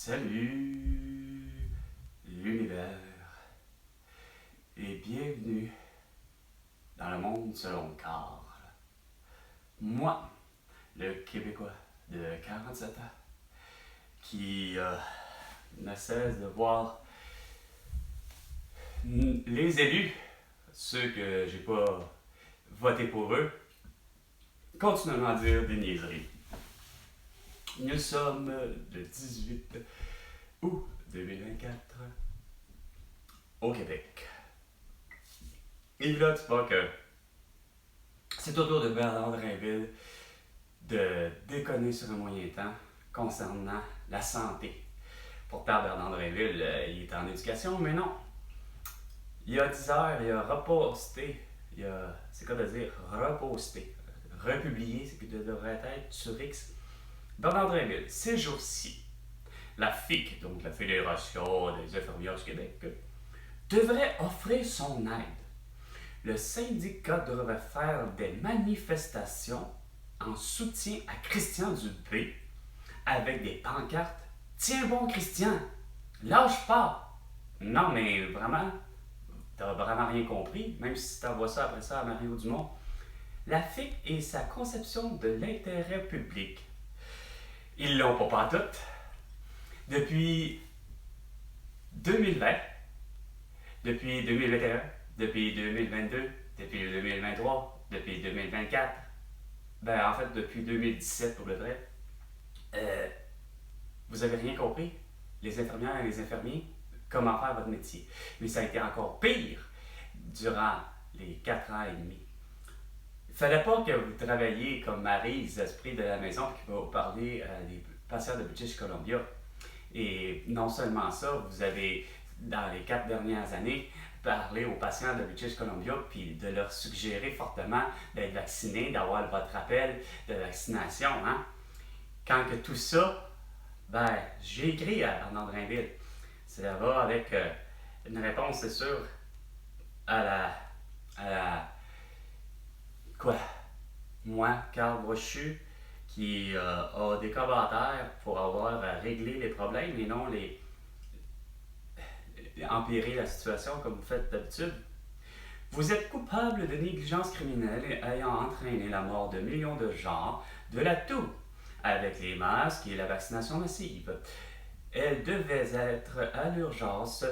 Salut l'univers et bienvenue dans le monde selon Carl. Moi, le Québécois de 47 ans, qui ne cesse de voir les élus, ceux que j'ai pas voté pour eux, continuellement dire des niaiseries. Nous sommes le 18 août 2024 au Québec. Et là, tu vois que c'est au tour de Bernard Drinville de déconner sur un moyen temps concernant la santé. Pourtant, Bernard Drinville, il est en éducation, mais non. Il y a 10 heures, il a reposté, c'est quoi de dire reposté, republié, c'est que devrait être sur X. Bernard Drinville, ces jours-ci, la FIC, donc la Fédération des infirmières du Québec, devrait offrir son aide. Le syndicat devrait faire des manifestations en soutien à Christian Dubé avec des pancartes. Tiens bon Christian, lâche pas! Non mais vraiment, t'as vraiment rien compris, même si t'envoies ça après ça à Mario Dumont. La FIC et sa conception de l'intérêt public. Ils l'ont pas pantoute. Depuis 2020, depuis 2021, depuis 2022, depuis 2023, depuis 2024, ben en fait depuis 2017 pour le vrai, vous avez rien compris, les infirmières et les infirmiers, comment faire votre métier. Mais ça a été encore pire durant les 4 ans et demi. Il ne fallait pas que vous travailliez comme Maryse, esprit de la maison, qui va vous parler des patients de British Columbia. Et non seulement ça, vous avez, dans les 4 dernières années, parlé aux patients de British Columbia puis de leur suggérer fortement d'être vaccinés, d'avoir votre rappel de vaccination. Hein? Quand que tout ça, ben, j'ai écrit à Bernard Drinville. Ça va avec une réponse, c'est sûr, à la quoi? Moi, Carl Brochu, qui a des commentaires pour avoir réglé les problèmes et non empirer la situation comme vous faites d'habitude. Vous êtes coupable de négligence criminelle ayant entraîné la mort de millions de gens de la toux avec les masques et la vaccination massive. Elle devait être à l'urgence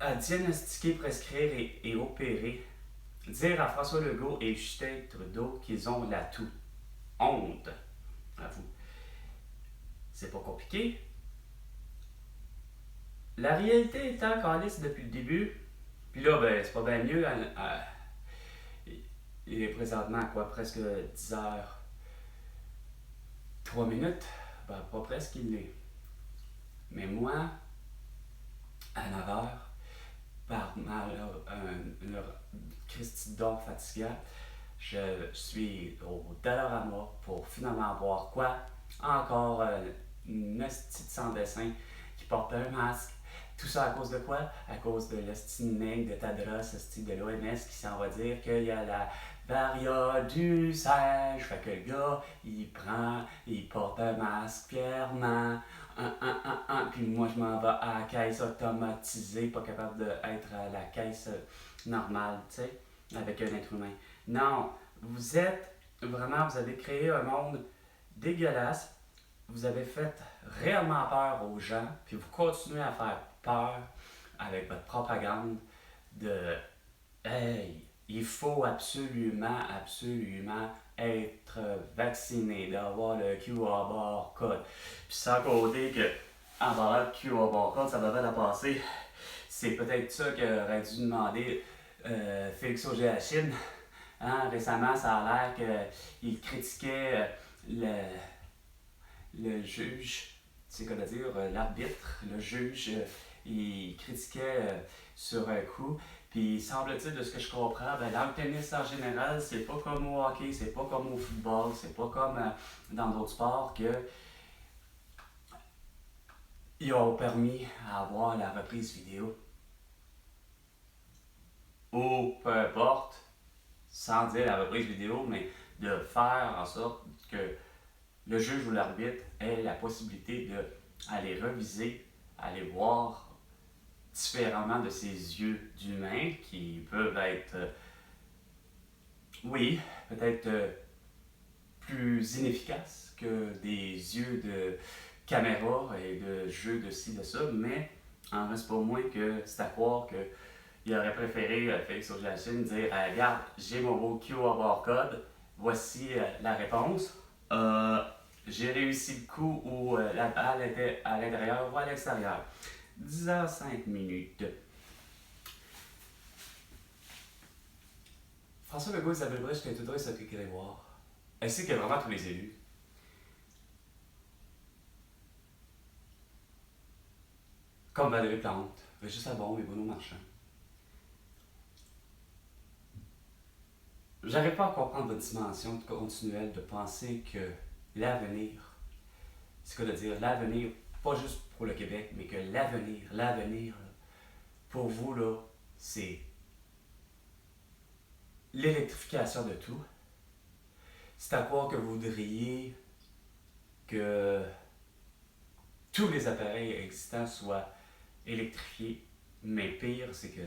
à diagnostiquer, prescrire et opérer. Dire à François Legault et Justin Trudeau qu'ils ont la toux. Honte à vous. C'est pas compliqué. La réalité étant qu'on liste depuis le début, puis là, ben, c'est pas bien mieux. Il est présentement à quoi? Presque 10 heures 3 minutes? Ben, pas presque, il l'est. Mais moi, à 9 heures, par un Christy d'or fatigant, je suis au Dollarama pour finalement voir quoi? Encore une petite sans dessin qui porte un masque. Tout ça à cause de quoi? À cause de l'estiné de Tadros, de l'OMS qui s'en va dire qu'il y a la variole du singe. Fait que le gars, il porte un masque fièrement. Puis moi, je m'en vais à la caisse automatisée, pas capable d'être à la caisse normale, tu sais, avec un être humain. Non, vous avez créé un monde dégueulasse. Vous avez fait réellement peur aux gens, puis vous continuez à faire peur avec votre propagande de hey, il faut absolument être vacciné, d'avoir le QR barcode. Puis sans compter que en parlant de QR barcode, ça devrait la passer. C'est peut-être ça qu'aurait dû demander Félix Auger-Chine. Hein, récemment, ça a l'air qu'il critiquait le juge, c'est quoi dire, l'arbitre, le juge, il critiquait sur un coup. Puis semble-t-il, de ce que je comprends, ben, dans le tennis en général, c'est pas comme au hockey, c'est pas comme au football, c'est pas comme dans d'autres sports que ils ont permis à avoir la reprise vidéo. Ou peu importe, sans dire la reprise vidéo, mais de faire en sorte que le juge ou l'arbitre ait la possibilité d'aller reviser, aller voir différemment de ses yeux d'humain qui peuvent être, oui, peut-être plus inefficaces que des yeux de caméra et de jeu de ci, de ça, mais en reste pas moins que c'est à croire qu'il aurait préféré, Félix Auger-Aliassime, dire regarde, j'ai mon beau QR code, voici la réponse. J'ai réussi le coup où la balle était à l'intérieur ou à l'extérieur. 10h05. François Legault, Isabelle Brèche, qui a tout droit, ça fait voir. Elle sait qu'il y a vraiment tous les élus. Comme Valérie Plante, Régis Labaume et Bruno Marchand. J'arrive pas à comprendre votre dimension continuelle de penser que l'avenir, c'est quoi de dire l'avenir, pas juste pour le Québec, mais que l'avenir, pour vous, là, c'est l'électrification de tout. C'est à croire que vous voudriez que tous les appareils existants soient électrifiés, mais pire, c'est que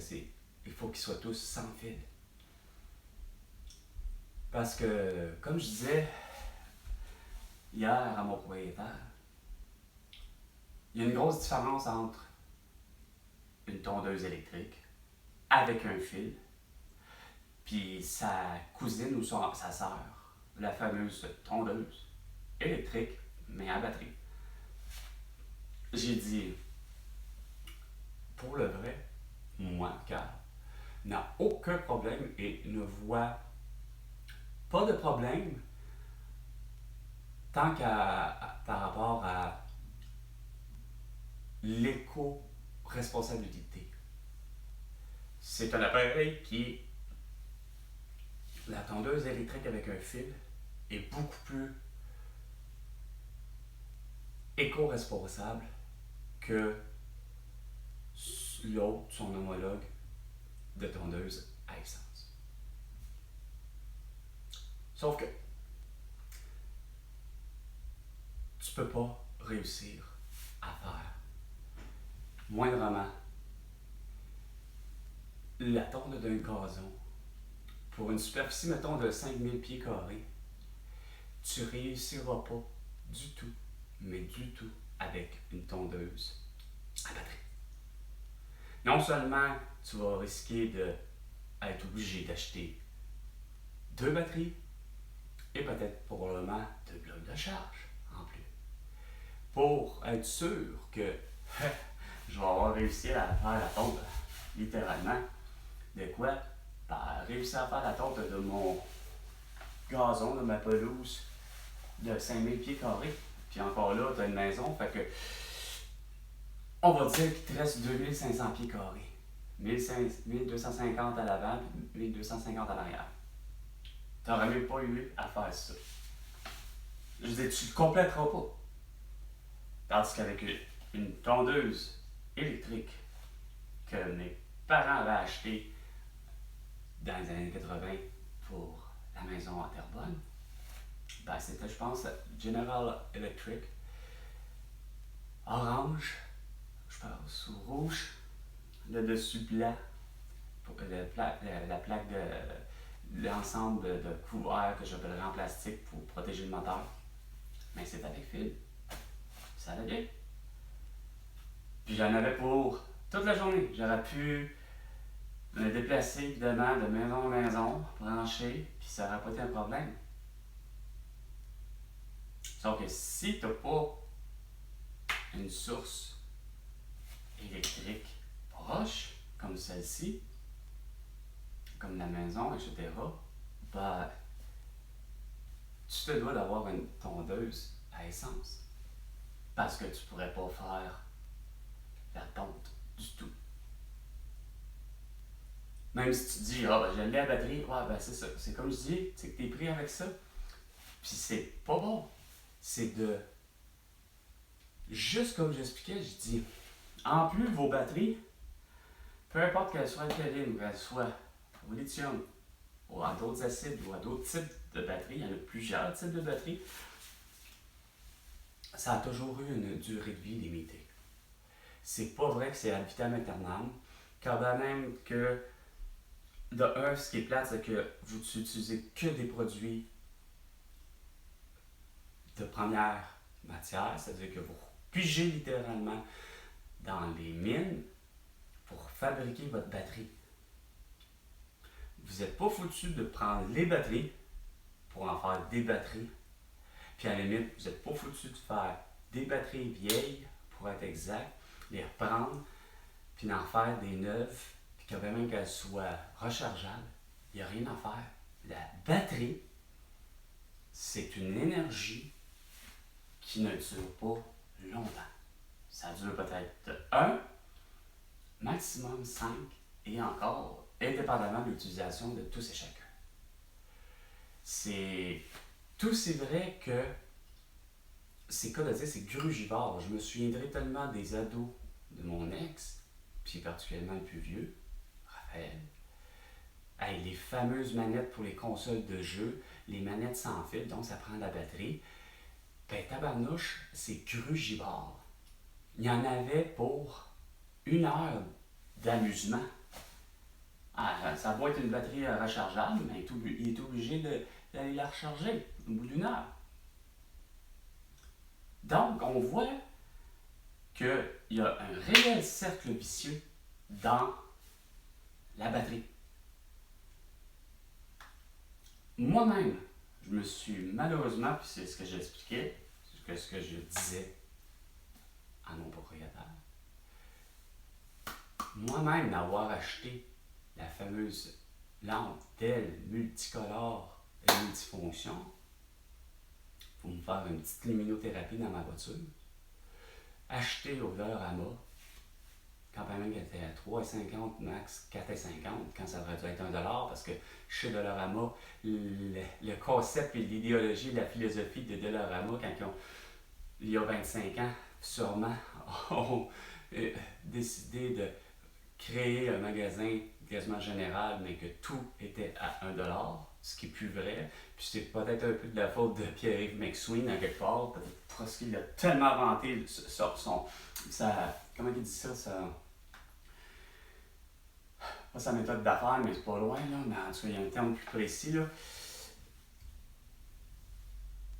il faut qu'ils soient tous sans fil. Parce que, comme je disais hier à mon propriétaire, il y a une grosse différence entre une tondeuse électrique avec un fil, puis sa cousine ou sa sœur, la fameuse tondeuse électrique, mais à batterie. J'ai dit, pour le vrai, moi, Carl, n'a aucun problème et ne voit pas de problème tant par rapport à l'éco-responsabilité. C'est un appareil qui, la tondeuse électrique avec un fil, est beaucoup plus éco-responsable que l'autre, son homologue de tondeuse à essence. Sauf que tu peux pas réussir à faire moindrement la tonde d'un gazon pour une superficie, mettons, de 5000 pieds carrés. Tu réussiras pas du tout, mais du tout, avec une tondeuse à batterie. Non seulement tu vas risquer d'être obligé d'acheter 2 batteries et peut-être probablement 2 blocs de charge en plus. Pour être sûr que je vais avoir réussi à faire la tonte, littéralement, de quoi? Réussir à faire la tonte de mon gazon, de ma pelouse de 5000 pieds carrés. Puis encore là, tu as une maison, fait que on va dire qu'il te reste 2500 pieds carrés. 1250 à l'avant, 1250 à l'arrière. Tu n'aurais même pas eu à faire ça. Je veux dire, tu ne le compléteras pas. Tandis qu'avec une tondeuse électrique que mes parents avaient achetée dans les années 80 pour la maison à Terrebonne, ben c'était, je pense, General Electric. Orange, je pense, ou rouge, le dessus blanc, la plaque de l'ensemble de couverts que j'appellerais en plastique pour protéger le moteur. Mais c'est avec fil. Ça allait bien. Puis j'en avais pour toute la journée. J'aurais pu me déplacer évidemment de maison en maison, brancher, puis ça n'aurait pas été un problème. Sauf que si tu n'as pas une source électrique proche, comme celle-ci, comme la maison, etc., ben, tu te dois d'avoir une tondeuse à essence. Parce que tu pourrais pas faire la tonte du tout. Même si tu dis, ben, je l'ai à batterie, ouais, ben c'est ça. C'est comme je dis, c'est que tu es pris avec ça. Puis c'est pas bon. C'est de. Juste comme j'expliquais, je dis, en plus, vos batteries, peu importe qu'elles soient alcalines ou qu'elles soient au lithium, ou à d'autres acides, ou à d'autres types de batteries, il y en a plusieurs types de batteries, ça a toujours eu une durée de vie limitée. C'est pas vrai que c'est ad vitam aeternam, quand même que, de un, ce qui est plate, c'est que vous n'utilisez que des produits de première matière, c'est-à-dire que vous pigez littéralement dans les mines pour fabriquer votre batterie. Vous n'êtes pas foutu de prendre les batteries pour en faire des batteries. Puis à la limite, vous n'êtes pas foutu de faire des batteries vieilles, pour être exact, les reprendre, puis d'en faire des neuves, puis quand même qu'elles soient rechargeables. Il n'y a rien à faire. La batterie, c'est une énergie qui ne dure pas longtemps. Ça dure peut-être 1, maximum 5, et encore, indépendamment de l'utilisation de tous et chacun. Tout c'est vrai que c'est cas de dire, c'est grugivore. Je me souviendrai tellement des ados de mon ex, puis particulièrement le plus vieux, Raphaël. Hey, les fameuses manettes pour les consoles de jeu, les manettes sans fil, donc ça prend de la batterie. Ben tabarnouche, c'est grugivore. Il y en avait pour 1 heure d'amusement. Ah, ça doit être une batterie rechargeable, mais il est obligé d'aller la recharger au bout d'1 heure. Donc, on voit qu'il y a un réel cercle vicieux dans la batterie. Moi-même, je me suis malheureusement, puis c'est ce que j'expliquais, ce que je disais à mon propriétaire, moi-même d'avoir acheté la fameuse lampe DEL multicolore et multifonction pour me faire une petite luminothérapie dans ma voiture, acheté au Dollarama, quand même qu'elle était à 3,50, max 4,50, quand ça aurait dû être 1$, parce que chez Dollarama, le concept et l'idéologie, la philosophie de Dollarama, il y a 25 ans, sûrement, ont décidé de créer un magasin quasiment général, mais que tout était à 1$, ce qui est plus vrai. Puis c'est peut-être un peu de la faute de Pierre-Yves McSween, à quelque part, parce qu'il a tellement vanté comment il dit ça, pas sa méthode d'affaires, mais c'est pas loin, là, mais en tout cas, il y a un terme plus précis, là.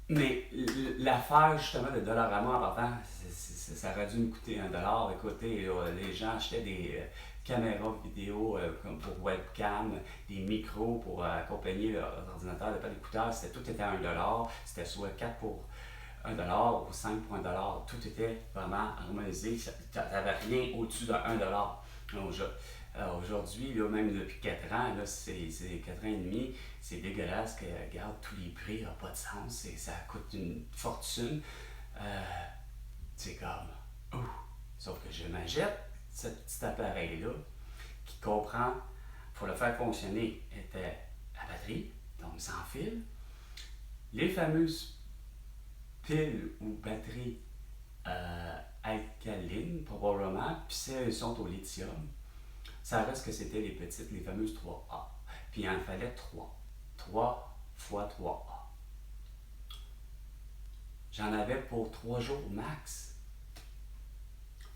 Mais l'affaire, justement, de Dollarama en partant, ça aurait dû nous coûter 1$. Écoutez, les gens achetaient des caméras vidéo comme pour webcam, des micros pour accompagner leur ordinateur, pas d'écouteurs, tout était à 1$. C'était soit 4 pour 1$ ou 5 pour 1$. Tout était vraiment harmonisé. Tu n'avais rien au-dessus de 1$. Aujourd'hui, là, même depuis 4 ans, là, c'est 4 ans et demi, c'est dégueulasse que, regarde, tous les prix n'ont pas de sens, ça coûte une fortune. C'est comme, ouh! Sauf que je m'achète ce petit appareil-là qui comprend, pour le faire fonctionner, était la batterie, donc sans fil, les fameuses piles ou batteries alcalines, probablement, puis elles sont au lithium. Ça reste que c'était les petites, les fameuses 3A. Puis il en fallait 3. 3 fois 3A. J'en avais pour 3 jours max.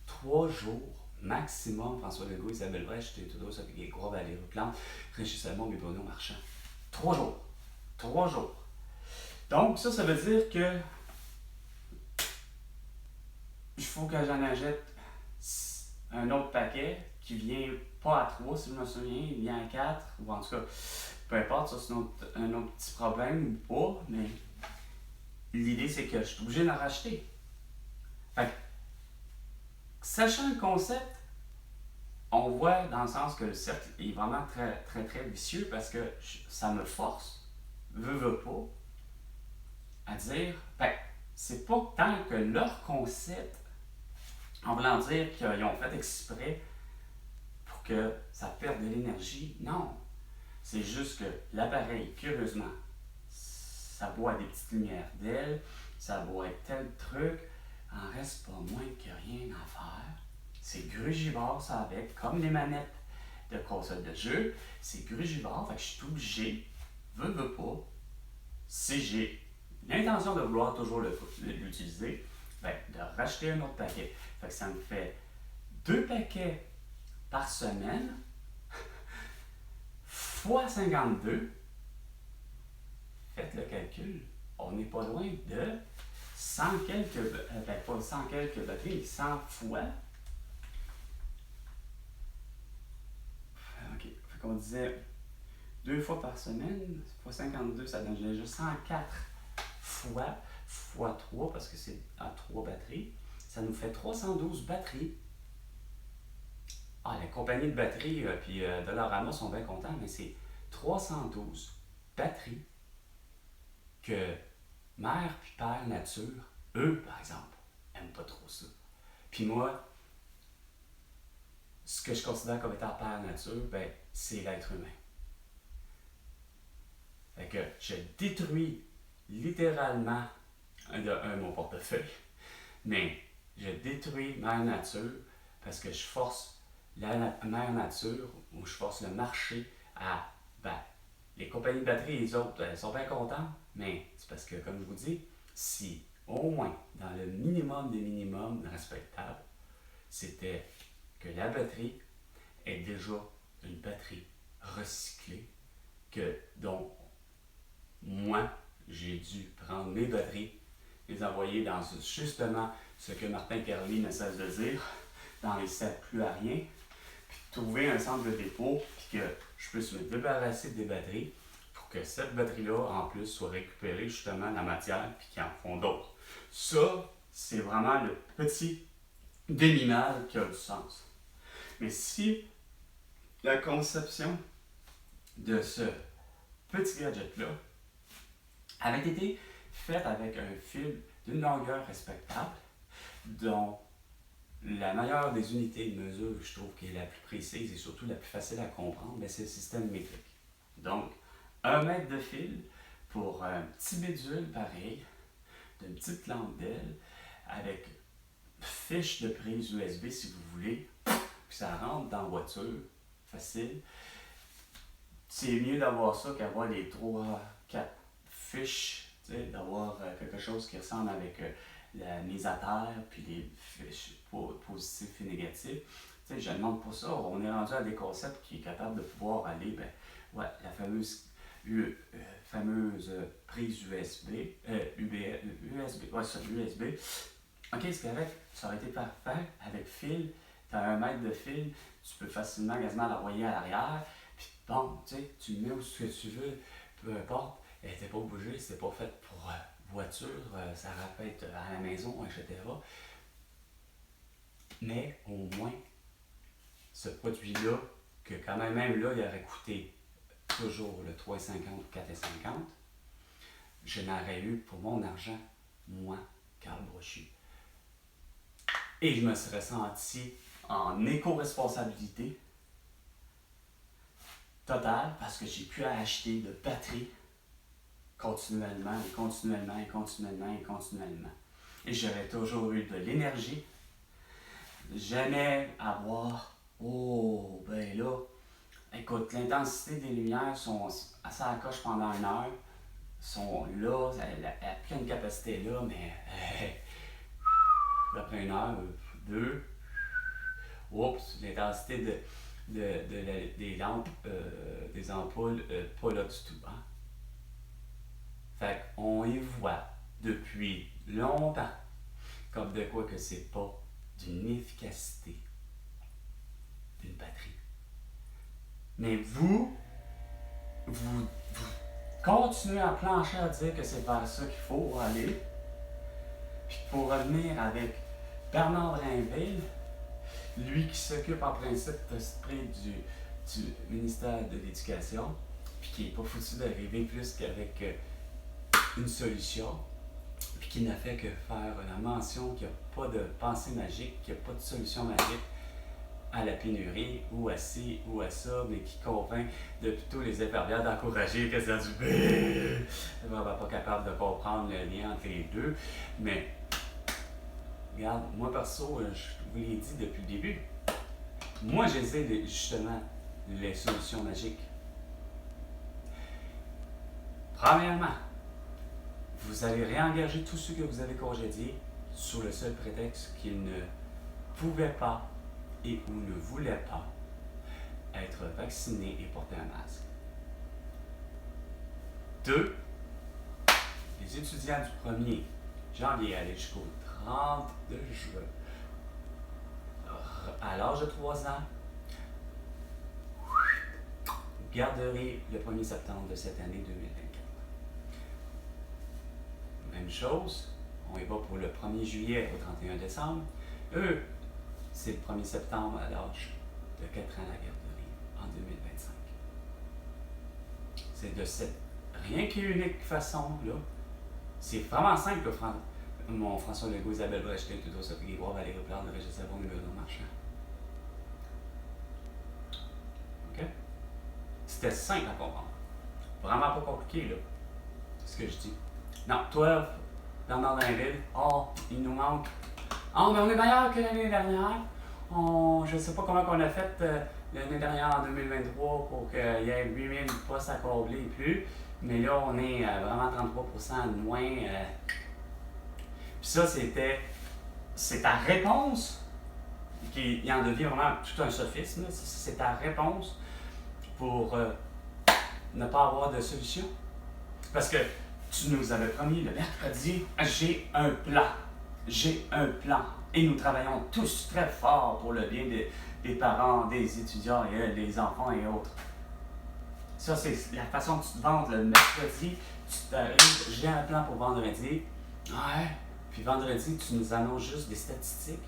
3 jours maximum. François Legault, Isabelle Brèche, j'étais tout avec les Croix Valérie Plante, Régis Salmon et Bruno Marchand. 3 jours. 3 jours. Donc, ça veut dire que il faut que j'en achète un autre paquet qui vient pas à 3, si je me souviens, il vient à 4, ou en tout cas, peu importe, ça c'est un autre petit problème ou pas, mais l'idée c'est que je suis obligé d'en racheter. Fait que, sachant le concept, on voit dans le sens que le cercle est vraiment très, très, très vicieux parce que ça me force, veut pas, à dire, c'est pas tant que leur concept, en voulant dire qu'ils ont fait exprès pour que ça perde de l'énergie. Non. C'est juste que l'appareil, curieusement, ça boit des petites lumières d'ailes, ça boit tel truc, en reste pas moins que rien à faire. C'est grugivore, ça avec, comme les manettes de console de jeu. C'est grugivore, fait que je suis obligé, veux pas, si j'ai l'intention de vouloir toujours l'utiliser, ben, de racheter un autre paquet. Fait que ça me fait 2 paquets par semaine fois 52. Faites le calcul. On n'est pas loin de 100 quelques, ben pas 100 quelques batteries, mais 100 fois. OK. Fait qu'on disait 2 fois par semaine, fois 52, ça donne déjà 104 fois, fois 3, parce que c'est à 3 batteries. Ça nous fait 312 batteries. Ah, la compagnie de batterie puis Dollarama sont bien contents, mais c'est 312 batteries que mère puis père nature, eux, par exemple, n'aiment pas trop ça. Puis moi, ce que je considère comme étant père nature, ben, c'est l'être humain. Fait que je détruis littéralement mon portefeuille. Mais je détruis mère nature parce que je force la mère nature ou je force le marché à, ben, les compagnies de batterie et les autres, elles sont bien contentes, mais c'est parce que, comme je vous dis, si au moins dans le minimum des minimums respectables, c'était que la batterie est déjà une batterie recyclée, dont moi, j'ai dû prendre mes batteries, les envoyer dans justement ce que Martin Carly ne cesse de dire, dans les sacs plus à rien, puis trouver un centre de dépôt, puis que je puisse me débarrasser des batteries pour que cette batterie-là, en plus, soit récupérée justement la matière, puis qu'ils en font d'autres. Ça, c'est vraiment le petit déminal qui a du sens. Mais si la conception de ce petit gadget-là avait été faite avec un fil d'une longueur respectable, dont la meilleure des unités de mesure, je trouve, qui est la plus précise et surtout la plus facile à comprendre, c'est le système métrique. Donc, 1 mètre de fil pour un petit bidule pareil, d'une petite lampe d'aile, avec fiche de prise USB si vous voulez, puis ça rentre dans la voiture, facile. C'est mieux d'avoir ça qu'avoir les 3-4 fiches, d'avoir quelque chose qui ressemble avec la mise à terre, puis les fiches positifs et négatifs. Je ne demande pas ça. On est rendu à des concepts qui est capable de pouvoir aller, ben, ouais, la fameuse prise USB, USB, ouais, ça, USB. Ok, c'est correct, ça aurait été parfait avec fil. Tu as 1 mètre de fil, tu peux facilement quasiment l'envoyer à l'arrière. Puis bon, tu le mets où ce que tu veux, peu importe. Elle n'était pas bougée, c'était pas fait pour voiture, ça aurait pu être à la maison, etc. Mais au moins, ce produit-là, que quand même là, il aurait coûté toujours le 3,50 ou 4,50, je n'aurais eu pour mon argent, moi, Carl Brochu. Et je me serais senti en éco-responsabilité totale parce que j'ai pu acheter de batteries continuellement et continuellement et continuellement et continuellement. Et j'aurais toujours eu de l'énergie. Jamais avoir, oh, ben là, écoute, l'intensité des lumières sont assez à coche pendant 1 heure, sont là, à pleine capacité là, mais après 1 heure, 2, oups, l'intensité des lampes, des ampoules, pas là du tout. Hein? Fait qu'on y voit depuis longtemps comme de quoi que c'est pas d'une efficacité d'une batterie. Mais vous continuez à plancher à dire que c'est vers ça qu'il faut aller. Puis pour revenir avec Bernard Drinville, lui qui s'occupe en principe du ministère de l'Éducation, puis qui n'est pas foutu d'arriver plus qu'avec une solution, puis qui n'a fait que faire la mention qu'il n'y a pas de pensée magique, qu'il n'y a pas de solution magique à la pénurie, ou à ci, ou à ça, mais qui convainc de plutôt les épervières d'encourager que ça du B. On va pas capable de comprendre le lien entre les deux, mais regarde, moi perso, je vous l'ai dit depuis le début, moi j'essaie justement les solutions magiques. Premièrement, vous allez réengager tous ceux que vous avez congédiés, sous le seul prétexte qu'ils ne pouvaient pas et ou ne voulaient pas être vaccinés et porter un masque. 2. Les étudiants du 1er janvier aller jusqu'au 30 juin, à l'âge de 3 ans, garderie le 1er septembre de cette année 2024. Même chose, on y va pour le 1er juillet au 31 décembre. Eux, c'est le 1er septembre à l'âge de 4 ans à la garderie en 2025. C'est de cette rien qu'unique façon, là. C'est vraiment simple, mon François Legault, Isabelle Brechetin, Trudeau, Sophie Guérois, Valérie Plante, Régis Savon, numéro marchand. OK? C'était simple à comprendre. Vraiment pas compliqué, là. C'est ce que je dis. Non, toi, Bernard Drinville, il nous manque. Mais on est meilleur que l'année dernière. Je ne sais pas comment on a fait l'année dernière en 2023 pour qu'il y ait 8000 postes à combler et plus. Mais là, on est vraiment 33% de moins. Puis ça, c'est ta réponse, qui en devient vraiment tout un sophisme. C'est ta réponse pour ne pas avoir de solution. Parce que tu nous avais promis le mercredi, j'ai un plan. J'ai un plan. Et nous travaillons tous très fort pour le bien des parents, des étudiants, et des enfants et autres. Ça, c'est la façon que tu te vends le mercredi. Tu t'arrives, j'ai un plan pour vendredi. Ouais. Puis vendredi, tu nous annonces juste des statistiques.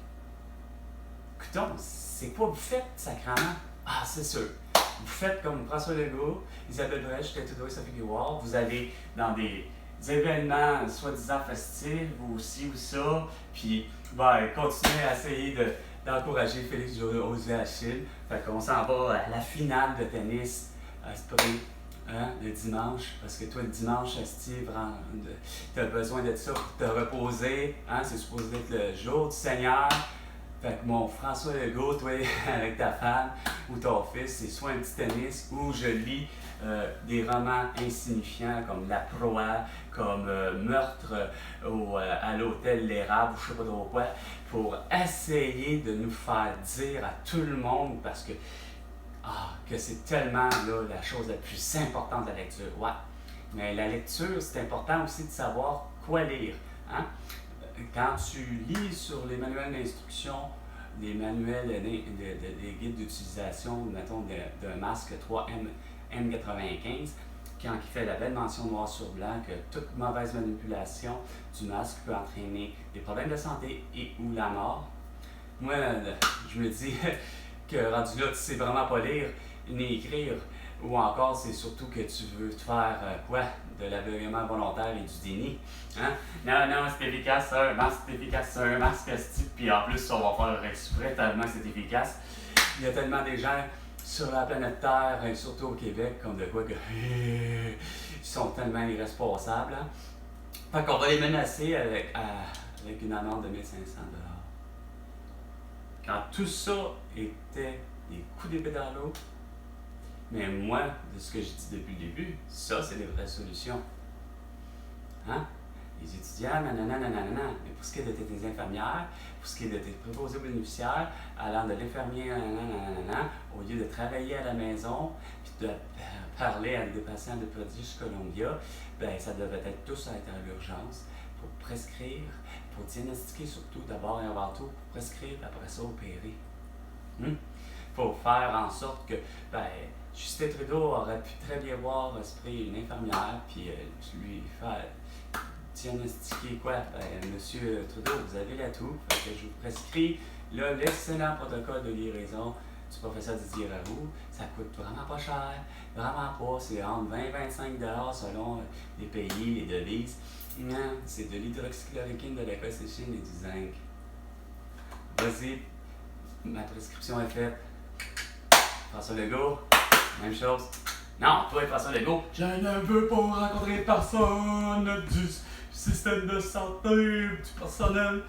Écoutons, c'est quoi vous faites, sacrément? C'est sûr. Vous faites comme François Legault, Isabelle Brechetin, Trudeau et Sophie Guérois. Vous allez dans des événements soi-disant festifs, ou ci ou ça. Puis, continuez à essayer d'encourager Félix Auger-Achille. Fait qu'on s'en va à la finale de tennis le dimanche, parce que toi, le dimanche, Steve, tu as besoin de ça pour te reposer. C'est supposé être le jour du Seigneur. Fait que mon François Legault, toi, avec ta femme ou ton fils, c'est soit un petit tennis ou je lis des romans insignifiants comme La Proie, comme Meurtre à l'hôtel L'Érable ou je sais pas trop quoi, pour essayer de nous faire dire à tout le monde, parce que c'est tellement là, la chose la plus importante de la lecture. Ouais. Mais la lecture, c'est important aussi de savoir quoi lire. Quand tu lis sur les manuels d'instruction, les manuels, des guides d'utilisation, mettons, d'un masque 3M95, quand il fait la belle mention noir sur blanc que toute mauvaise manipulation du masque peut entraîner des problèmes de santé et ou la mort, moi, je me dis que rendu là, tu sais vraiment pas lire ni écrire, ou encore c'est surtout que tu veux te faire de l'aveuglement volontaire et du déni. Non, c'est efficace, ça, un masque, c'est efficace, ça, un masque, puis en plus, on va faire exprès tellement c'est efficace. Il y a tellement des gens sur la planète Terre, et surtout au Québec, comme de quoi que ils sont tellement irresponsables. Fait qu'on va les menacer avec une amende de 1500$. Quand tout ça était des coups d'épée dans l'eau, mais moi, de ce que je dis depuis le début, ça, c'est des vraies solutions. Les étudiants, nanana. Mais pour ce qui est de tes infirmières, pour ce qui est de tes préposés bénéficiaires, allant de l'infirmier, nanana, au lieu de travailler à la maison, puis de parler à des patients de British Columbia, ça devait être tous être à l'urgence pour prescrire, pour diagnostiquer surtout d'abord et avant tout, pour prescrire, après ça opérer. Pour faire en sorte que Justin Trudeau aurait pu très bien voir esprit une infirmière, puis lui faire diagnostiquer Monsieur Trudeau, vous avez l'atout, fait que je vous prescris l'excellent protocole de guérison du professeur Didier Raoult. Ça coûte vraiment pas cher, vraiment pas, c'est entre 20 et 25$ selon les pays, les devises. C'est de l'hydroxychloroquine, de la colchicine et du zinc. Vas-y, ma prescription est faite. François Legault, même chose. Non, toi et François Legault, je ne veux pas rencontrer personne du système de santé, du personnel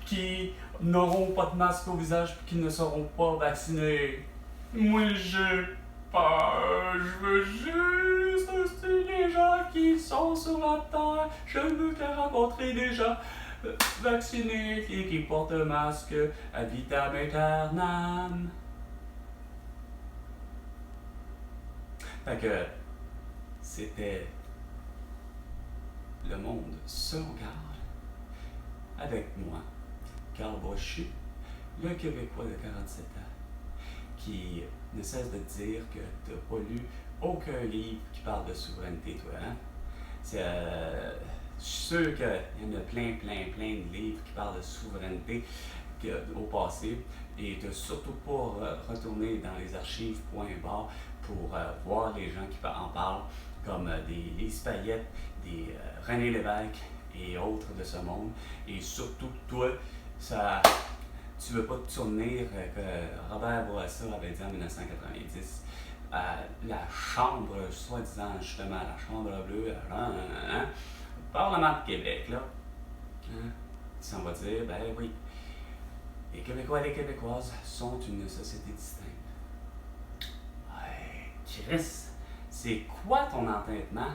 qui n'auront pas de masque au visage et qui ne seront pas vaccinés. Moi, j'ai peur. Je veux juste rester les gens qui sont sur la terre. Je veux que rencontrer des gens vacciné et qui porte un masque ad vitam aeternam. Fait que c'était le monde selon Carl, avec moi, Carl Brochu, le Québécois de 47 ans, qui ne cesse de dire que tu n'as pas lu aucun livre qui parle de souveraineté, toi, hein? Je suis sûr qu'il y en a plein de livres qui parlent de souveraineté au passé, et de surtout pas retourner dans les archives .bar pour voir les gens qui en parlent, comme des Lise Payette, des René Lévesque et autres de ce monde. Et surtout, toi, tu veux pas te souvenir que Robert Bourassa avait dit en 1990 à la Chambre, soi-disant justement la Chambre bleue, Parlement de Québec, là, on va dire, ben oui, les Québécois et les Québécoises sont une société distincte. Ouais, Chris, c'est quoi ton entêtement?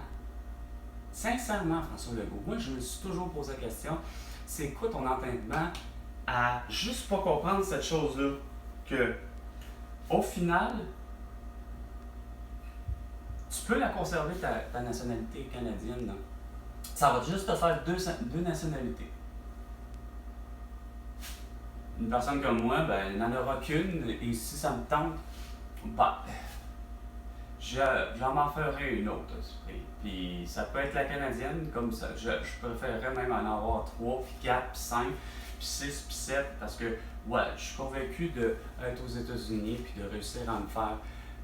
Sincèrement, François Legault, moi je me suis toujours posé la question, c'est quoi ton entêtement à juste pas comprendre cette chose-là? Que, au final, tu peux la conserver, ta nationalité canadienne, là. Ça va juste te faire deux nationalités. Une personne comme moi, ben, il n'en aura qu'une, et si ça me tente, ben, j'en m'en ferai une autre. Puis ça peut être la canadienne, comme ça. Je préférerais même en avoir 3, puis 4, puis 5, puis 6, puis 7, parce que, ouais, je suis convaincu d'être aux États-Unis, puis de réussir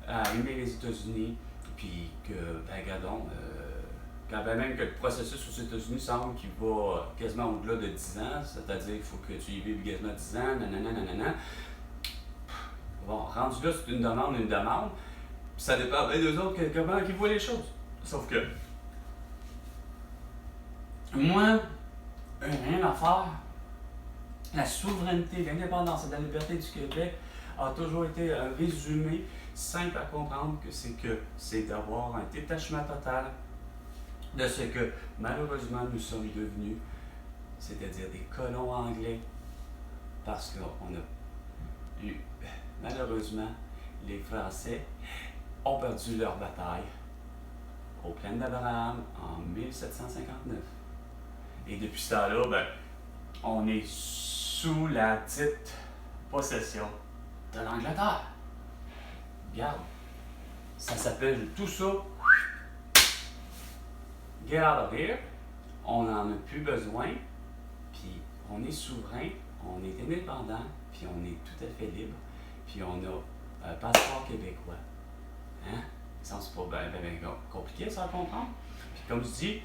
à aimer les États-Unis, puis que, ben, regardons, quand même que le processus aux États-Unis semble qu'il va quasiment au-delà de 10 ans, c'est-à-dire qu'il faut que tu y vives quasiment 10 ans, nanana. Bon, rendu là, c'est une demande, puis ça dépend d'eux autres comment ils voient les choses. Sauf que, moi, rien à faire. La souveraineté, l'indépendance et la liberté du Québec a toujours été un résumé simple à comprendre que c'est d'avoir un détachement total de ce que malheureusement nous sommes devenus, c'est-à-dire des colons anglais, parce qu'on a eu, malheureusement, les Français ont perdu leur bataille aux plaines d'Abraham en 1759. Et depuis ce temps-là, ben, on est sous la dite possession de l'Angleterre. Regarde, ça s'appelle tout ça. Get out of here. On n'en a plus besoin, puis on est souverain, on est indépendant, puis on est tout à fait libre, puis on a un passeport québécois. Hein? Ça, c'est pas bien compliqué ça à comprendre. Puis comme je dis,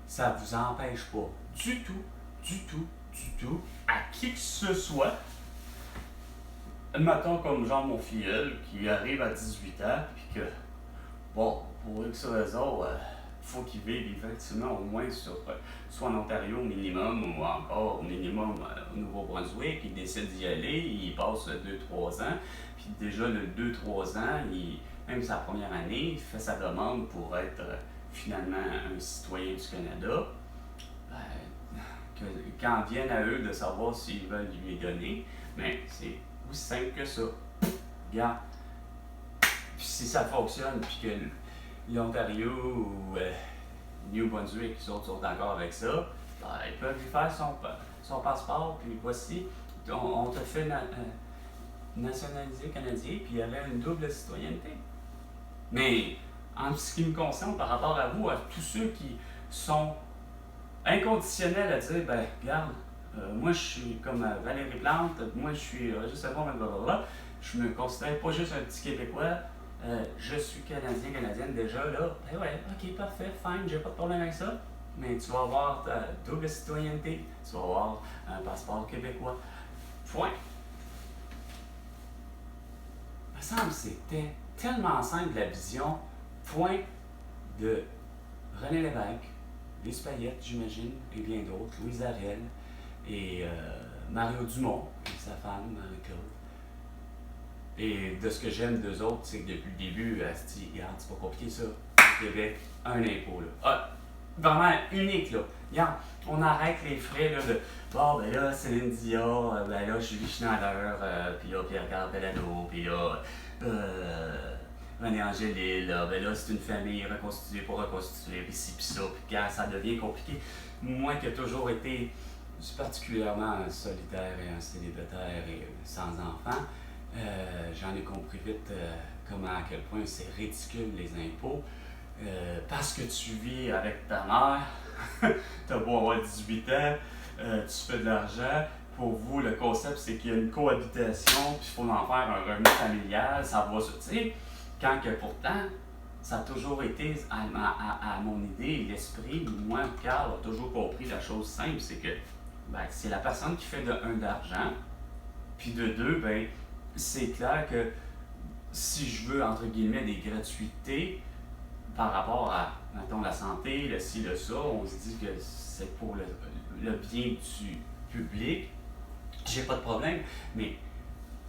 ça ne vous empêche pas du tout, à qui que ce soit, mettons comme genre mon filleul qui arrive à 18 ans, puis que, bon, pour X raison, faut qu'il vive effectivement au moins soit en Ontario au minimum, ou encore au minimum au Nouveau-Brunswick, il décide d'y aller, il passe 2-3 ans, puis déjà le 2-3 ans, même sa première année, il fait sa demande pour être finalement un citoyen du Canada. Quand vienne à eux de savoir s'ils veulent lui donner, mais c'est aussi simple que ça. Regarde, puis si ça fonctionne, puis que l'Ontario ou New Brunswick, les autres sont d'accord avec ça, ben, ils peuvent lui faire son passeport, puis voici, on te fait nationaliser canadien, puis il y aurait une double citoyenneté. Mais en ce qui me concerne, par rapport à vous, à tous ceux qui sont inconditionnels à dire, ben, regarde, moi je suis comme Valérie Plante, moi je suis juste avant, blablabla, je me considère pas juste un petit Québécois, je suis canadienne déjà, là, ben ouais, ok, parfait, fine, j'ai pas de problème avec ça, mais tu vas avoir ta double citoyenneté, tu vas avoir un passeport québécois, point. Il me semble que c'était tellement simple la vision, point de René Lévesque, Lise Payette, j'imagine, et bien d'autres, Louise Arel, et Mario Dumont, et sa femme, Marie-Claude. Et de ce que j'aime d'eux autres, c'est que depuis le début, regarde, c'est pas compliqué ça, au Québec, un impôt, là. Ah, vraiment unique, là. regarde, on arrête les frais là, de bon, ben là, Céline Dion, ben là, Julie Schneider, puis là, Pierre-Carl Pellado, puis là, René Angélil, là, ben là, c'est une famille reconstituée pour reconstituer, puis ci, puis ça, puis quand ça devient compliqué. Moi qui ai toujours été particulièrement solitaire et un célibataire et sans enfant, j'en ai compris vite comment à quel point c'est ridicule les impôts. Parce que tu vis avec ta mère, t'as beau avoir 18 ans, tu fais de l'argent. Pour vous, le concept, c'est qu'il y a une cohabitation, puis il faut en faire un revenu familial, ça va se. Tu sais, quand que pourtant, ça a toujours été, à mon idée, l'esprit, moi, Carl, a toujours compris la chose simple, c'est que ben, c'est la personne qui fait de un d'argent, puis de deux, ben, c'est clair que si je veux, entre guillemets, des gratuités par rapport à, mettons, la santé, le ci, le ça, on se dit que c'est pour le bien du public, j'ai pas de problème, mais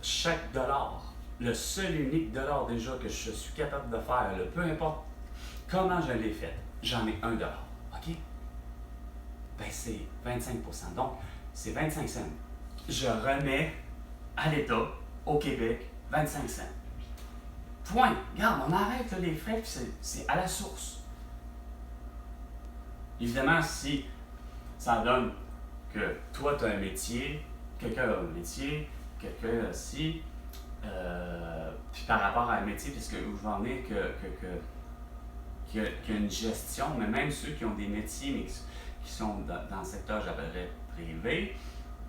chaque dollar, le seul et unique dollar déjà que je suis capable de faire, là, peu importe comment je l'ai fait, j'en ai 1 dollar, OK? Ben c'est 25%, donc c'est 25 cents. Je remets à l'État, au Québec, 25 cents. Point. Regarde, on arrête là, les frais, puis c'est à la source. Évidemment, si ça donne que toi, tu as un métier, quelqu'un a un métier, quelqu'un aussi, puis par rapport à un métier, puisque où je vais en venir, qu'il y a une gestion, mais même ceux qui ont des métiers, mais qui sont dans le secteur, j'appellerais privé,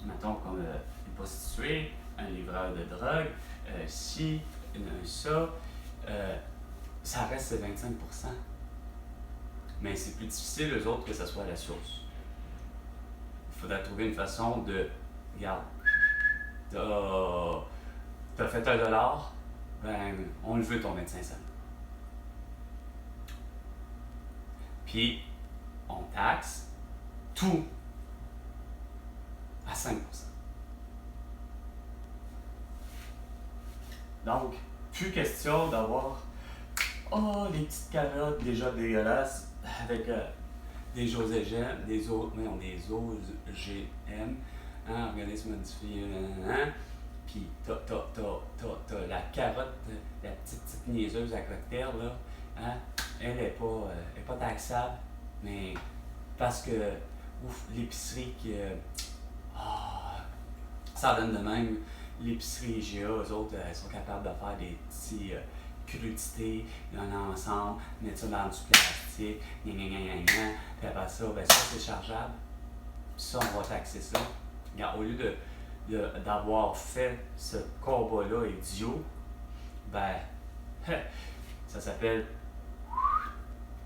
mettons comme une prostituée, un livreur de drogue, ci, ça, ça reste 25%. Mais c'est plus difficile, eux autres, que ça soit à la source. Il faudrait trouver une façon de, regarde, t'as fait 1 dollar, ben, on le veut ton 25 cents. Puis, on taxe tout à 5%. Donc, plus question d'avoir des petites carottes déjà dégueulasses avec des OGM, des OGM, organismes modifiés, puis t'as la carotte, la petite niaiseuse à cocktail, là, hein, elle est pas taxable, mais parce que, l'épicerie qui... ça donne de même. L'épicerie IGA, eux autres, elles sont capables de faire des petits crudités d'un ensemble, mettre ça dans du plastique, puis après ça, ben ça c'est chargeable. Ça, on va taxer ça. Regarde, au lieu d'avoir fait ce combat-là idiot, ben, ça s'appelle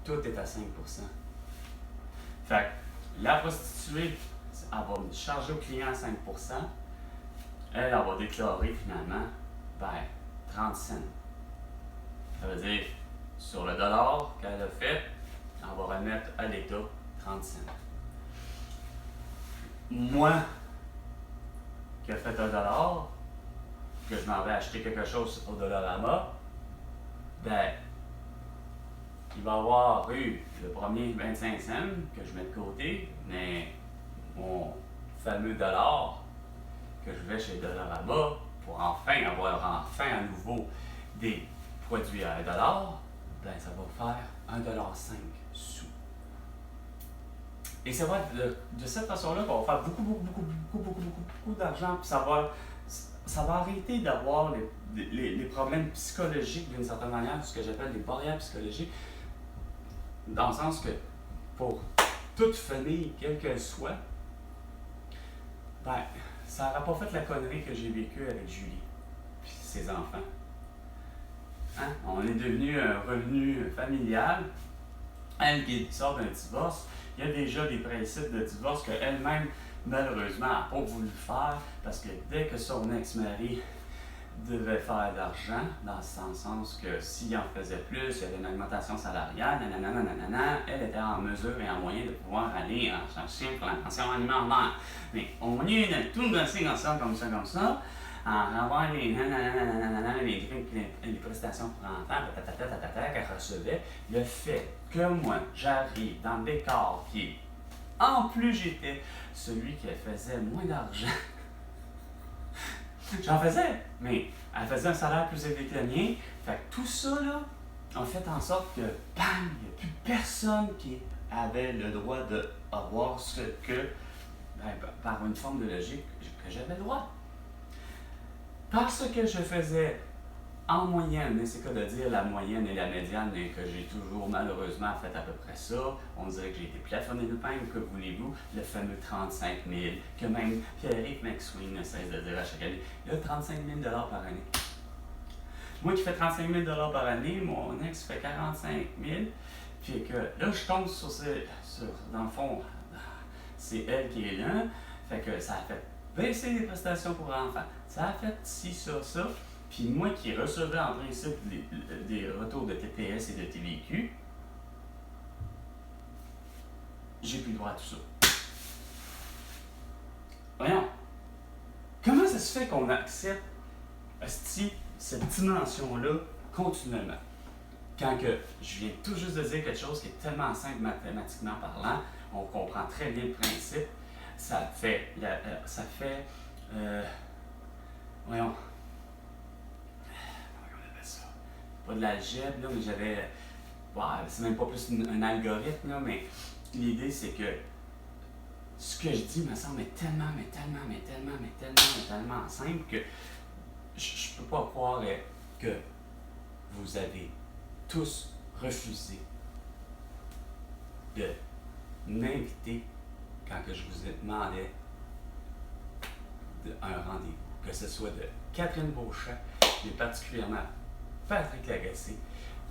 tout est à 5%. Fait que la prostituée, elle va me charger au client à 5%. Elle va déclarer finalement, ben, 30 cents. Ça veut dire, sur le dollar qu'elle a fait, elle va remettre à l'État 30 cents. Moi, qui a fait 1 dollar, que je m'en vais acheter quelque chose au Dollarama, ben, il va avoir eu le premier 25 cents que je mets de côté, mais mon fameux dollar que je vais chez Dollarama pour enfin avoir à nouveau des produits à 1 dollar, ben ça va faire 1,05 $ sous. Et ça va être de cette façon-là qu'on va faire beaucoup d'argent, puis ça va arrêter d'avoir les problèmes psychologiques d'une certaine manière, ce que j'appelle les barrières psychologiques, dans le sens que pour toute famille, quelle qu'elle soit, ben, ça n'aura pas fait la connerie que j'ai vécue avec Julie et ses enfants. Hein? On est devenu un revenu familial. Elle qui sort d'un divorce, il y a déjà des principes de divorce qu'elle-même, malheureusement, n'a pas voulu faire parce que dès que son ex-mari devait faire de l'argent, dans le sens que s'il en faisait plus, il y avait une augmentation salariale, elle était en mesure et en moyen de pouvoir aller en chercher pour la pension alimentaire. Mais au lieu de tout gosser comme ça, en avoir les prestations pour enfants, qu'elle recevait, le fait que moi, j'arrive dans le décor qui est En plus, j'étais celui qui faisait moins d'argent. J'en faisais, mais elle faisait un salaire plus élevé que le mien. Fait que tout ça, là, a fait en sorte que, bang, il n'y a plus personne qui avait le droit d'avoir ce que, par une forme de logique, que j'avais le droit. Parce que je faisais en moyenne, mais c'est quoi de dire la moyenne et la médiane, et que j'ai toujours malheureusement fait à peu près ça. On dirait que j'ai été plafonné de pain, que voulez-vous, le fameux 35 000, que même Pierre-Éric McSween ne cesse de dire à chaque année, il y a 35 000 par année. Moi qui fais 35 000 par année, mon ex fait 45 000, puis que là je tombe dans le fond, c'est elle qui est là, fait que ça a fait baisser les prestations pour enfants, ça a fait ci, ça, puis moi qui recevais en principe des retours de TPS et de TVQ, j'ai plus le droit à tout ça. Voyons, comment ça se fait qu'on accepte cette dimension-là continuellement? Quand que je viens tout juste de dire quelque chose qui est tellement simple mathématiquement parlant, on comprend très bien le principe, ça fait, voyons, comment on appelle ça? Pas de l'algèbre, là, mais j'avais, c'est même pas plus un algorithme, là, mais l'idée c'est que ce que je dis me semble tellement simple que je peux pas croire que vous avez tous refusé de m'inviter quand que je vous ai demandé un rendez-vous, que ce soit de Catherine Beauchamp, mais particulièrement Patrick Lagacé,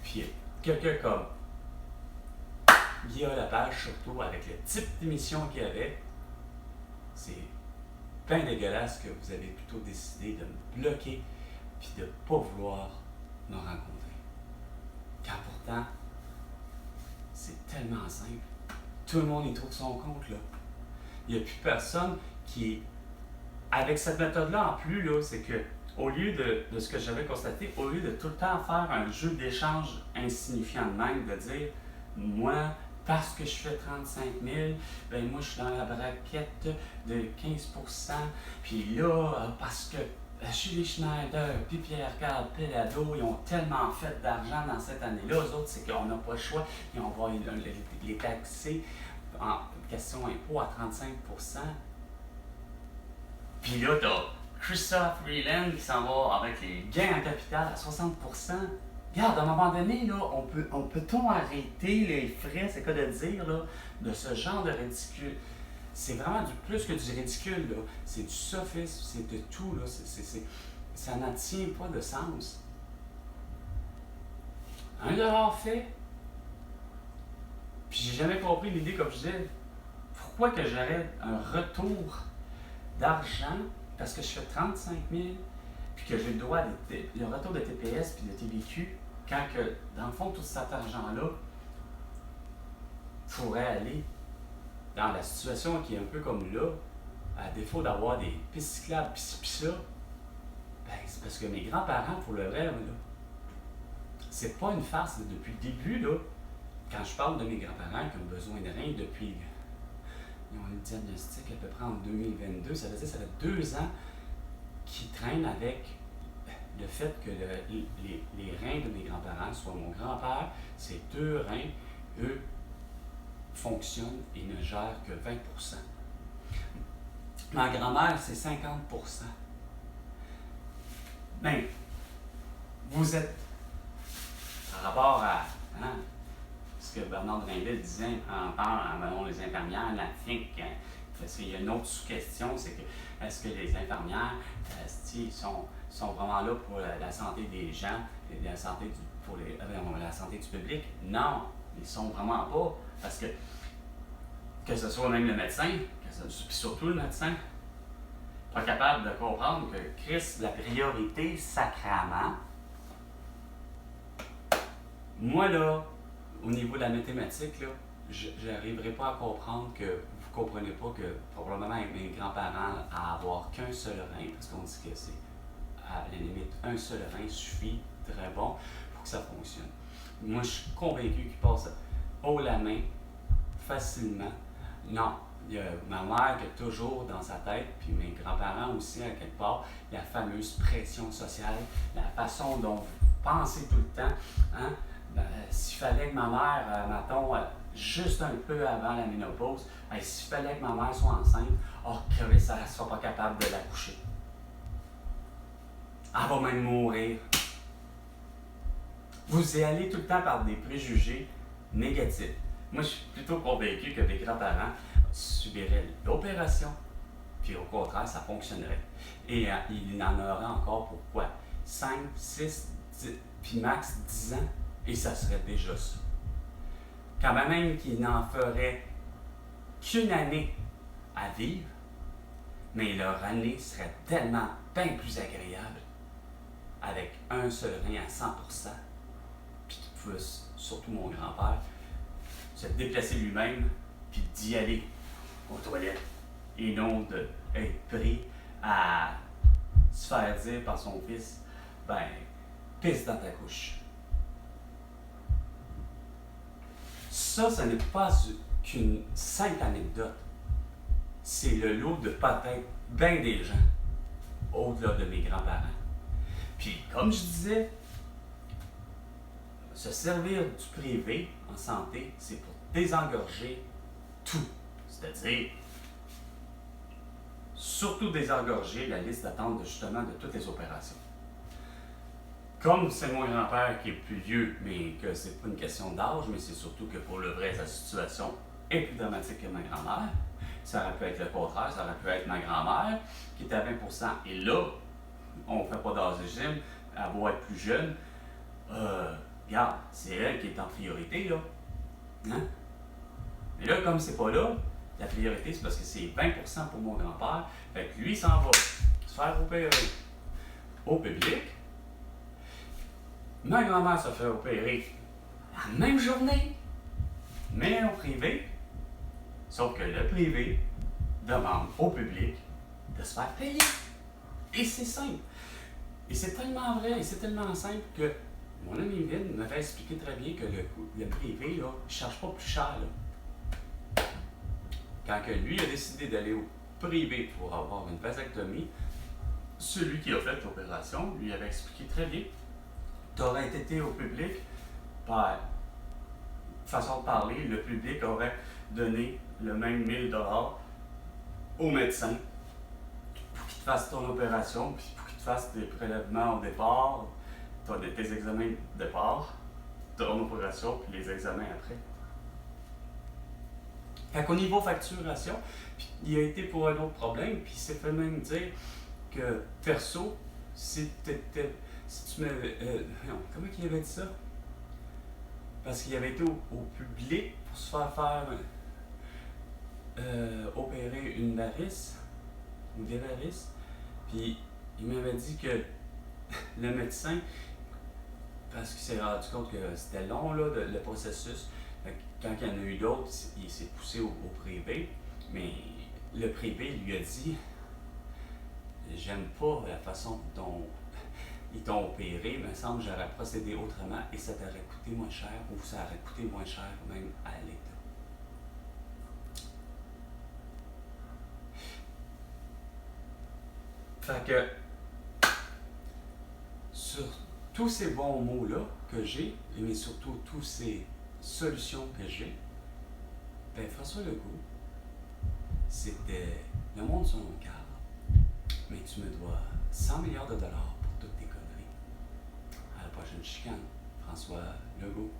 puis quelqu'un comme Guillaume Lapage, surtout avec le type d'émission qu'il y avait. C'est bien dégueulasse que vous avez plutôt décidé de me bloquer puis de ne pas vouloir me rencontrer. Quand pourtant, c'est tellement simple. Tout le monde y trouve son compte, là. Il n'y a plus personne qui... Avec cette méthode-là, en plus, là, c'est que au lieu de ce que j'avais constaté, au lieu de tout le temps faire un jeu d'échange insignifiant de même, de dire, moi, parce que je fais 35 000, ben moi, je suis dans la braquette de 15%, puis là, parce que Julie Schneider, puis Pierre-Carl Pelado, ils ont tellement fait d'argent dans cette année-là, eux autres, c'est qu'on n'a pas le choix, et on va les taxer en question impôt à 35%. Puis là, t'as Christophe Freeland qui s'en va avec les gains en capital à 60%. Regarde, à un moment donné, là, peut-on arrêter les frais, c'est quoi de dire, là, de ce genre de ridicule? C'est vraiment plus que du ridicule, là. C'est du sophisme, c'est de tout, là. Ça n'en tient pas de sens. $1 fait. Puis j'ai jamais compris l'idée, comme je disais, pourquoi que j'aurais un retour d'argent parce que je fais 35 000 puis que j'ai le droit le retour de TPS puis de TVQ quand que, dans le fond, tout cet argent-là pourrait aller dans la situation qui est un peu comme là, à défaut d'avoir des pistes cyclables pis ça, ben, c'est parce que mes grands-parents, pour le vrai, là, c'est pas une farce. Depuis le début, là, quand je parle de mes grands-parents qui ont besoin de rien depuis... Ils ont eu le diagnostic à peu près en 2022. Ça veut dire que ça fait 2 ans qu'ils traînent avec le fait que les reins de mes grands-parents, soit mon grand-père, ces 2 reins, eux, fonctionnent et ne gèrent que 20%. Ma grand-mère, c'est 50%. Ben, vous êtes, par rapport à ce que Bernard Drinville disait en parlant les infirmières, la FIC, parce qu'il y a une autre sous-question, c'est que est-ce que les infirmières sont vraiment là pour la santé des gens, la santé la santé du public? Non, ils ne sont vraiment pas. Parce que ce soit même le médecin, puis surtout le médecin, pas capable de comprendre que Chris, la priorité sacrament, moi là, au niveau de la mathématique, là, je n'arriverai pas à comprendre que vous ne comprenez pas que probablement avec mes grands-parents, à avoir qu'un seul rein, parce qu'on dit que c'est à la limite un seul rein suffit très bon pour que ça fonctionne. Moi, je suis convaincu qu'ils passent haut la main facilement Non. Il y a ma mère qui a toujours dans sa tête, puis mes grands-parents aussi, à quelque part, la fameuse pression sociale, la façon dont vous pensez tout le temps. Hein? Ben, s'il fallait que ma mère, mettons, juste un peu avant la ménopause, s'il fallait que ma mère soit enceinte, oh, Chris, elle ne sera pas capable de l'accoucher. Elle va même mourir. Vous y allez tout le temps par des préjugés négatifs. Moi, je suis plutôt convaincu que les grands-parents subiraient l'opération, puis au contraire, ça fonctionnerait. Et il en aurait encore pour quoi? 5, 6, 10, puis max 10 ans, et ça serait déjà ça. Quand même qu'il n'en ferait qu'une année à vivre, mais leur année serait tellement bien plus agréable, avec un seul rein à 100%, puis qu'il pouvait, surtout mon grand-père, se déplacer lui-même, puis d'y aller aux toilettes, et non d'être pris à se faire dire par son fils, ben, pisse dans ta couche. Ça, ce n'est pas qu'une simple anecdote. C'est le lot de peut-être bien des gens, au-delà de mes grands-parents. Puis, comme je disais, se servir du privé en santé, c'est pour désengorger tout. C'est-à-dire, surtout désengorger la liste d'attente justement de toutes les opérations. Comme c'est mon grand-père qui est plus vieux, mais que c'est pas une question d'âge, mais c'est surtout que pour le vrai, sa situation est plus dramatique que ma grand-mère. Ça aurait pu être le contraire, ça aurait pu être ma grand-mère qui était à 20%. Et là, on ne fait pas d'âge de gym, elle va être plus jeune. Regarde, c'est elle qui est en priorité, là. Hein? Mais là, comme c'est pas là, la priorité, c'est parce que c'est 20% pour mon grand-père. Fait que lui, s'en va se faire opérer au public. Ma grand-mère se fait opérer la même journée, mais au privé. Sauf que le privé demande au public de se faire payer. Et c'est simple. Et c'est tellement vrai et c'est tellement simple que mon ami Vin m'avait expliqué très bien que le privé ne cherche pas plus cher. Là. Quand que lui a décidé d'aller au privé pour avoir une vasectomie, celui qui a fait l'opération lui avait expliqué très bien. Tu aurais été au public, par façon de parler, le public aurait donné le même 1000 $ au médecin pour qu'il te fasse ton opération, puis pour qu'il te fasse des prélèvements au départ, tes examens de départ, ton opération, puis les examens après. Fait qu'au niveau facturation, il a été pour un autre problème, puis il s'est fait même dire que perso, si tu m'avais. Comment il avait dit ça? Parce qu'il avait été au public pour se faire opérer une varice, ou des varices, puis il m'avait dit que le médecin, parce qu'il s'est rendu compte que c'était long là, le processus, quand il y en a eu d'autres, il s'est poussé au privé, mais le privé lui a dit « J'aime pas la façon dont ils t'ont opéré, mais il me semble que j'aurais procédé autrement et ça t'aurait coûté moins cher ou ça aurait coûté moins cher même à l'État. » Fait que, sur tous ces bons mots-là que j'ai, mais surtout toutes ces solutions que j'ai, ben François Legault, c'était le monde sur mon cadre, mais tu me dois 100 milliards de dollars pour toutes tes conneries. À la prochaine chicane, François Legault.